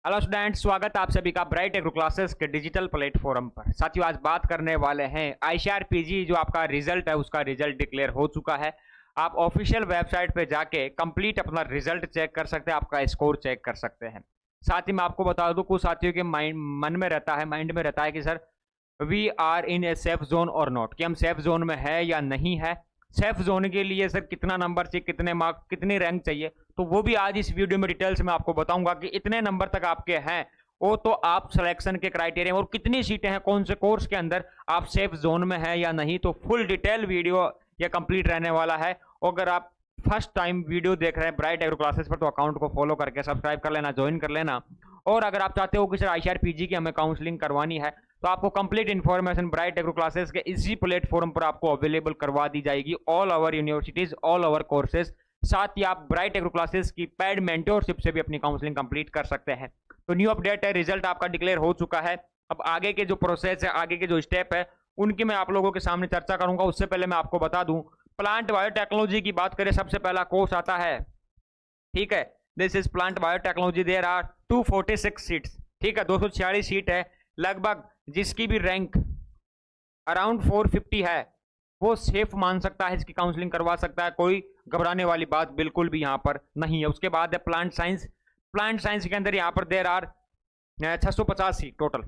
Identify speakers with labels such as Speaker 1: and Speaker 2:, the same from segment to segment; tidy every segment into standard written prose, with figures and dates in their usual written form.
Speaker 1: Hello student, स्वागत है आप सभी का ब्राइट एग्रो क्लासेस के डिजिटल प्लेटफॉर्म पर। साथियों, आज बात करने वाले हैं आईसीआरपीजी जो आपका रिजल्ट है उसका रिजल्ट डिक्लेयर हो चुका है। आप ऑफिशियल वेबसाइट पे जाके कंप्लीट अपना रिजल्ट चेक कर सकते हैं, आपका स्कोर चेक कर सकते हैं। साथ ही मैं आपको बता दूं, कुछ साथियों के माइंड में रहता है कि sir we are in a safe zone और नॉट, कि हम सेफ जोन में है या नहीं है। सेफ जोन के लिए सर कितना नंबर चाहिए, कितने मार्क, कितनी रैंक चाहिए, तो वो भी आज इस वीडियो में डिटेल्स में आपको बताऊंगा कि इतने नंबर तक आपके हैं वो तो आप सिलेक्शन के क्राइटेरिया और कितनी सीटें हैं, कौन से कोर्स के अंदर आप सेफ जोन में है या नहीं। तो फुल डिटेल वीडियो ये कंप्लीट रहने वाला है। अगर आप फर्स्ट टाइम वीडियो देख रहे हैं ब्राइट एग्रो क्लासेस पर, तो अकाउंट को फॉलो करके सब्सक्राइब कर लेना, ज्वाइन कर लेना। और अगर आप चाहते हो कि सर आईसीआरपीजी की हमें काउंसलिंग करवानी है, तो आपको complete information bright agro classes के इसी प्लेटफॉर्म पर आपको अवेलेबल करवा दी जाएगी। All over universities, all over courses. साथ ही आप ब्राइट एग्रो क्लासेस की पेड मेंटोरशिप से भी अपनी काउंसलिंग कंप्लीट कर सकते हैं। तो न्यू अपडेट है, रिजल्ट आपका डिक्लेयर हो चुका है। अब आगे के जो प्रोसेस है, आगे के जो स्टेप है, उनकी मैं आप लोगों के सामने चर्चा करूंगा। उससे पहले मैं आपको बता दूं, प्लांट बायोटेक्नोलॉजी की बात करें, सबसे पहला कोर्स आता है, ठीक है, this is plant biotechnology. There are 246 seats, ठीक है, 246 सीट है लगभग। जिसकी भी रैंक अराउंड 450 है वो सेफ मान सकता है, इसकी काउंसलिंग करवा सकता है। कोई घबराने वाली बात बिल्कुल भी यहाँ पर नहीं है। उसके बाद है प्लांट साइंस। प्लांट साइंस के अंदर यहाँ पर there are 650 seat, total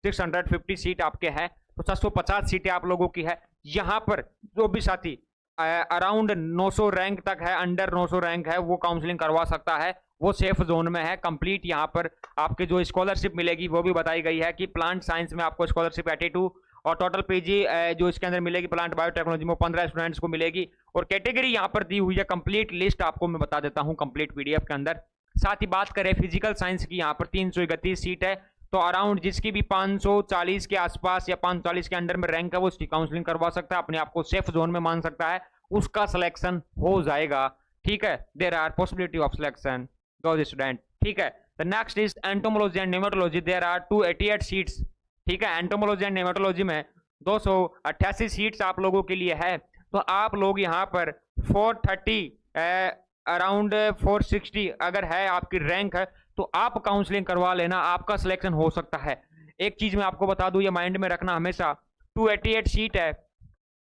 Speaker 1: 650 seat आपके है, तो 650 सीटें आप लोगों की है। यहाँ पर जो भी साथी अराउंड 900 रैंक तक है, अंडर 900 रैंक है, वो काउंसलिंग करवा सकता है, वो सेफ जोन में है कंप्लीट। यहाँ पर आपके जो स्कॉलरशिप मिलेगी वो भी बताई गई है कि प्लांट साइंस में आपको स्कॉलरशिप 82 और टोटल पीजी जो इसके अंदर मिलेगी प्लांट बायोटेक्नोलॉजी में 15 स्टूडेंट्स को मिलेगी। और कैटेगरी यहाँ पर दी हुई है, कंप्लीट लिस्ट आपको मैं बता देता हूँ कंप्लीट पीडीएफ के अंदर। साथ ही बात करें फिजिकल साइंस की, यहाँ पर 331 सीट है, तो अराउंड जिसकी भी 540 के आसपास या 540 के अंडर में रैंक है वो उसकी काउंसलिंग करवा सकता है, अपने आप को सेफ जोन में मान सकता है, उसका सिलेक्शन हो जाएगा। ठीक है, there are possibility of selection go student. ठीक है, the next is entomology and nematology. There are 288 seats, ठीक है, एंटोमोलॉजी एंड न्यूमेटोलॉजी में 288 सीट्स आप लोगों के लिए है। तो आप लोग यहाँ पर 430 अराउंड 460 अगर है आपकी रैंक है, तो आप काउंसलिंग करवा लेना, आपका सिलेक्शन हो सकता है। एक चीज मैं आपको बता दूं, ये माइंड में रखना हमेशा, 288 सीट है,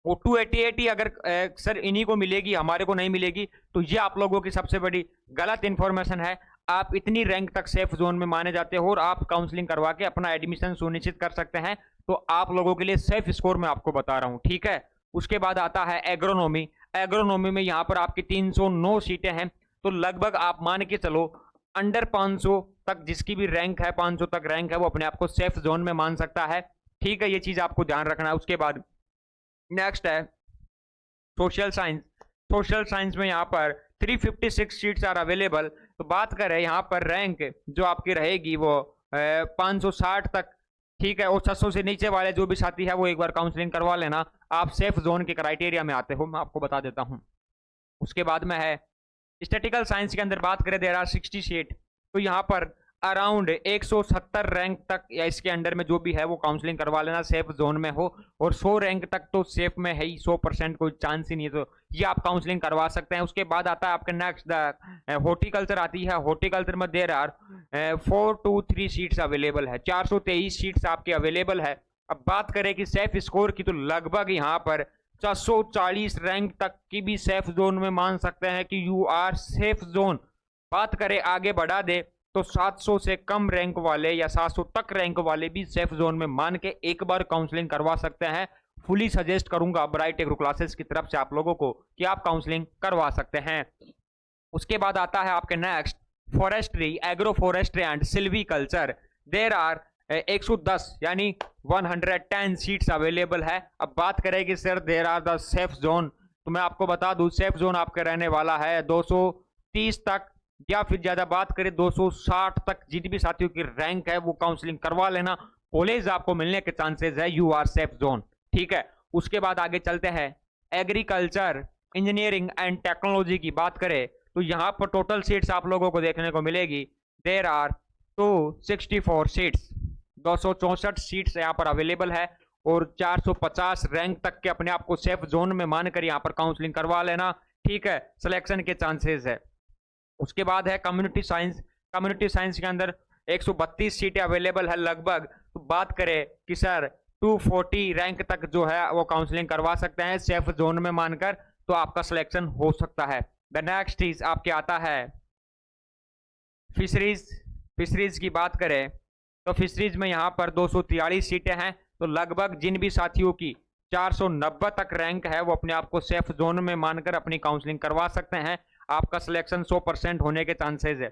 Speaker 1: वो 288 ही अगर सर इन्हीं को मिलेगी, हमारे को नहीं मिलेगी, तो ये आप लोगों की सबसे बड़ी गलत इंफॉर्मेशन है। आप इतनी रैंक तक सेफ जोन में माने जाते हो और आप काउंसलिंग करवा के अपना एडमिशन सुनिश्चित कर सकते हैं, तो आप लोगों के लिए सेफ स्कोर मैं आपको बता रहा हूं। ठीक है, उसके बाद आता है एग्रोनॉमी। एग्रोनॉमी में यहाँ पर आपकी 309 सीटें हैं, तो लगभग आप मान के चलो अंडर 500 तक जिसकी भी रैंक है, 500 तक रैंक है, वो अपने आप को सेफ जोन में मान सकता है। ठीक है, ये चीज आपको ध्यान रखना है। उसके बाद नेक्स्ट है सोशल साइंस। सोशल साइंस में यहाँ पर 356 सीट्स आर अवेलेबल। तो बात करें यहाँ पर रैंक जो आपकी रहेगी वो 560 तक, ठीक है, और 600 से नीचे वाले जो भी साथी है वो एक बार काउंसलिंग करवा लेना, आप सेफ जोन के क्राइटेरिया में आते हो, मैं आपको बता देता हूँ। उसके बाद में है स्टैटिकल साइंस के अंदर बात करें, देयर आर 60 सीट, तो यहाँ पर अराउंड 170 रैंक तक या इसके अंडर में जो भी है वो काउंसलिंग करवा लेना, सेफ जोन में हो। और 100 रैंक तक तो सेफ में है ही, 100% कोई चांस ही नहीं है, तो ये आप काउंसलिंग करवा सकते हैं। उसके बाद आता है आपके नेक्स्ट हॉर्टिकल्चर आती है। हॉर्टिकल्चर में देर आर 423 सीट्स अवेलेबल है, 423 सीट्स आपके अवेलेबल है। अब बात करें कि सेफ स्कोर की, तो लगभग यहाँ पर 440 रैंक तक की भी सेफ जोन में मान सकते हैं कि यू आर सेफ जोन। बात करें आगे बढ़ा दे तो 700 से कम रैंक वाले या 700 तक रैंक वाले भी सेफ जोन में मान के एक बार काउंसलिंग करवा सकते हैं। फुली सजेस्ट करूंगा ब्राइट एग्रो क्लासेस की तरफ से आप लोगों को कि आप काउंसलिंग करवा सकते हैं। उसके बाद आता है आपके next forestry, agro forestry and silviculture. There are 110 यानी 110 सीट्स अवेलेबल है। अब बात करें कि sir there are the safe zone, तो मैं आपको बता दूं सेफ जोन आपके रहने वाला है 230 तक, या फिर ज्यादा बात करें 260 तक। जितनी भी साथियों की रैंक है वो काउंसलिंग करवा लेना, कॉलेज आपको मिलने के चांसेस है, यू आर सेफ जोन। ठीक है, उसके बाद आगे चलते हैं एग्रीकल्चर, इंजीनियरिंग एंड टेक्नोलॉजी की बात करें, तो यहाँ पर टोटल सीट्स आप लोगों को देखने को मिलेगी, देर आर 264 सीट्स, 264 सीट्स यहाँ पर अवेलेबल है। और 450 रैंक तक के अपने आप को सेफ जोन में मानकर यहाँ पर काउंसलिंग करवा लेना। ठीक है, सिलेक्शन के चांसेस है। उसके बाद है कम्युनिटी साइंस। कम्युनिटी साइंस के अंदर 132 सीटें अवेलेबल है लगभग। तो बात करें कि सर 240 रैंक तक जो है वो काउंसलिंग करवा सकते हैं सेफ जोन में मानकर, तो आपका सिलेक्शन हो सकता है। द नेक्स्ट इज आपके आता है फिशरीज। फिशरीज की बात करें तो फिशरीज में यहाँ पर 243 सीटें हैं। तो लगभग जिन भी साथियों की 490 तक रैंक है वो अपने आप को सेफ जोन में मानकर अपनी काउंसलिंग करवा सकते हैं। आपका सिलेक्शन 100% होने के चांसेस है।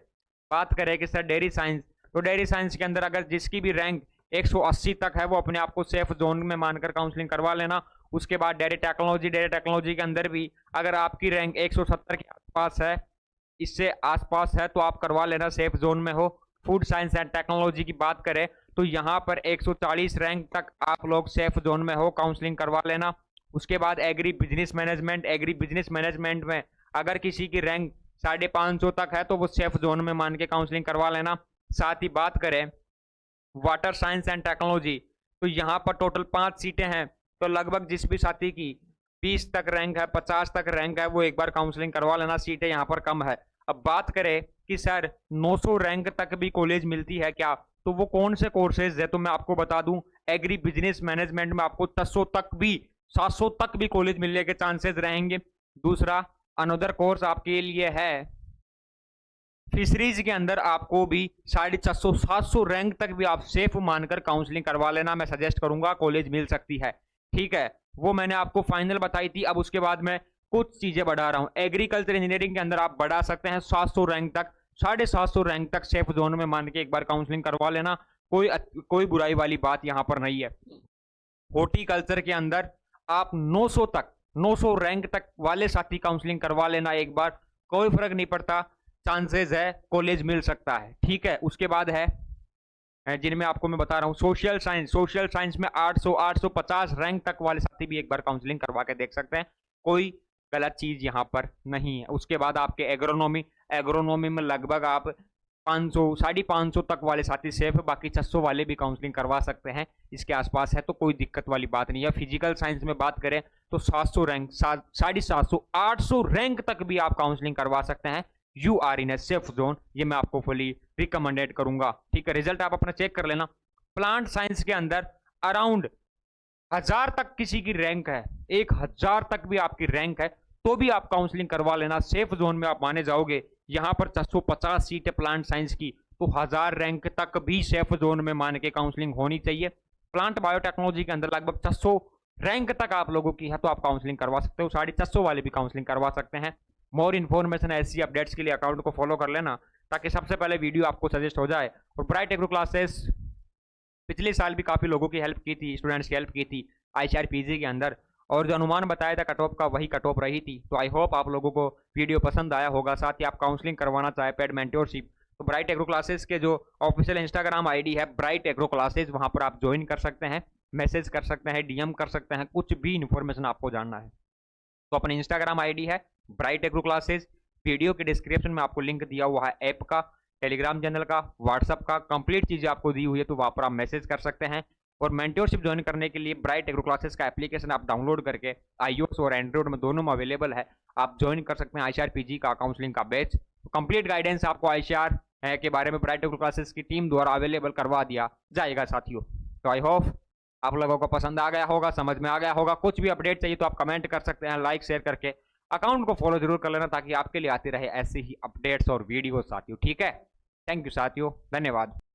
Speaker 1: बात करें कि सर डेयरी साइंस, तो डेयरी साइंस के अंदर अगर जिसकी भी रैंक 180 तक है वो अपने आप को सेफ जोन में मानकर काउंसलिंग करवा लेना। उसके बाद डेयरी टेक्नोलॉजी के अंदर भी अगर आपकी रैंक 170 के आसपास है, इससे आसपास है, तो आप करवा लेना, सेफ जोन में हो। फूड साइंस एंड टेक्नोलॉजी की बात करें तो यहाँ पर 140 रैंक तक आप लोग सेफ जोन में हो, काउंसलिंग करवा लेना। उसके बाद एग्री बिजनेस मैनेजमेंट में अगर किसी की रैंक 550 तक है तो वो सेफ जोन में मान के काउंसलिंग करवा लेना। साथ ही बात करें वाटर साइंस एंड टेक्नोलॉजी, तो यहाँ पर टोटल 5 सीटें हैं। तो लगभग जिस भी साथी की 20 तक रैंक है, 50 तक रैंक है, वो एक बार काउंसलिंग करवा लेना, सीटें यहाँ पर कम है। अब बात करें कि सर 900 रैंक तक भी कॉलेज मिलती है क्या, तो वो कौन से कोर्सेज है, तो मैं आपको बता दूं एग्री बिजनेस मैनेजमेंट में आपको 600 तक भी 700 तक भी कॉलेज मिलने के चांसेस रहेंगे। दूसरा अनदर कोर्स आपके लिए है फिशरीज के अंदर, आपको भी 650 700 रैंक तक भी आप सेफ मानकर काउंसलिंग करवा लेना, मैं सजेस्ट करूंगा, कॉलेज मिल सकती है। ठीक है, वो मैंने आपको फाइनल बताई थी। अब उसके बाद मैं कुछ चीजें बढ़ा रहा हूं। एग्रीकल्चर इंजीनियरिंग के अंदर आप बढ़ा सकते हैं 700 रैंक तक, 750 रैंक तक सेफ जोन में मान के एक बार काउंसलिंग करवा लेना, कोई बुराई वाली बात यहां पर नहीं है। हॉर्टिकल्चर के अंदर आप 900 रैंक तक वाले साथी काउंसलिंग करवा लेना एक बार, कोई फर्क नहीं पड़ता, चांसेस है कॉलेज मिल सकता है। ठीक है, उसके बाद है जिनमें आपको मैं बता रहा हूं सोशल साइंस में 850 रैंक तक वाले साथी भी एक बार काउंसलिंग करवा के देख सकते हैं, कोई गलत चीज यहां पर नहीं है। उसके बाद आपके एग्रोनॉमी में लगभग आप 500 550 तक वाले साथी सेफ है, बाकी 600 वाले भी काउंसलिंग करवा सकते हैं, इसके आसपास है, तो कोई दिक्कत वाली बात नहीं है। फिजिकल साइंस में बात करें तो 700 रैंक 750 800 रैंक तक भी आप काउंसलिंग करवा सकते हैं। You are in a safe zone, ये मैं आपको फुली रिकमेंडेड करूंगा। ठीक है, रिजल्ट आप अपना चेक कर लेना। प्लांट साइंस के अंदर अराउंड 1000 तक किसी की रैंक है, 1000 तक भी आपकी रैंक है, तो भी आप काउंसलिंग करवा लेना, सेफ जोन में आप माने जाओगे। यहां पर 650 सीट है प्लांट साइंस की, तो 1000 रैंक तक भी सेफ जोन में मान के काउंसलिंग होनी चाहिए। प्लांट बायोटेक्नोलॉजी के अंदर लगभग 600 रैंक तक आप लोगों की है, तो आप काउंसलिंग करवा सकते हो, 650 वाले भी काउंसलिंग करवा सकते हैं। मोर इन्फॉर्मेशन ऐसी अपडेट्स के लिए अकाउंट को फॉलो कर लेना, ताकि सबसे पहले वीडियो आपको सजेस्ट हो जाए। और ब्राइट एग्रो क्लासेस पिछले साल भी काफ़ी लोगों की हेल्प की थी, स्टूडेंट्स की हेल्प की थी ICRPG के अंदर, और जो अनुमान बताया था कट ऑफ का वही कट ऑफ रही थी। तो आई होप आप लोगों को वीडियो पसंद आया होगा। साथ ही आप काउंसलिंग करवाना चाहे पेड मेंटोरशिप, तो ब्राइट एग्रो क्लासेस के जो ऑफिशियल इंस्टाग्राम ID है ब्राइट एग्रो क्लासेस, वहाँ पर आप ज्वाइन कर सकते हैं, मैसेज कर सकते हैं, DM कर सकते हैं, कुछ भी इन्फॉर्मेशन आपको जानना है तो अपनी इंस्टाग्राम ID है ब्राइट एग्रो क्लासेस। वीडियो के डिस्क्रिप्शन में आपको लिंक दिया हुआ है ऐप का, टेलीग्राम चैनल का, व्हाट्सअप का, कंप्लीट चीज़ें आपको दी हुई है, तो वहाँ पर आप मैसेज कर सकते हैं। और मेंटोरशिप ज्वाइन करने के लिए ब्राइट एग्रो क्लासेस का एप्लीकेशन आप डाउनलोड करके iOS और एंड्रॉइड में दोनों में अवेलेबल है, आप ज्वाइन कर सकते हैं ICRPG का काउंसलिंग का बैच। तो कंप्लीट गाइडेंस आपको ICR के बारे में ब्राइट एग्रो क्लासेस की टीम द्वारा अवेलेबल करवा दिया जाएगा साथियों। तो आई होप आप लोगों को पसंद आ गया होगा, समझ में आ गया होगा। कुछ भी अपडेट चाहिए तो आप कमेंट कर सकते हैं, लाइक शेयर करके अकाउंट को फॉलो जरूर कर लेना, ताकि आपके लिए आती रहे ऐसे ही अपडेट्स और वीडियो साथियों। ठीक है, थैंक यू साथियों, धन्यवाद।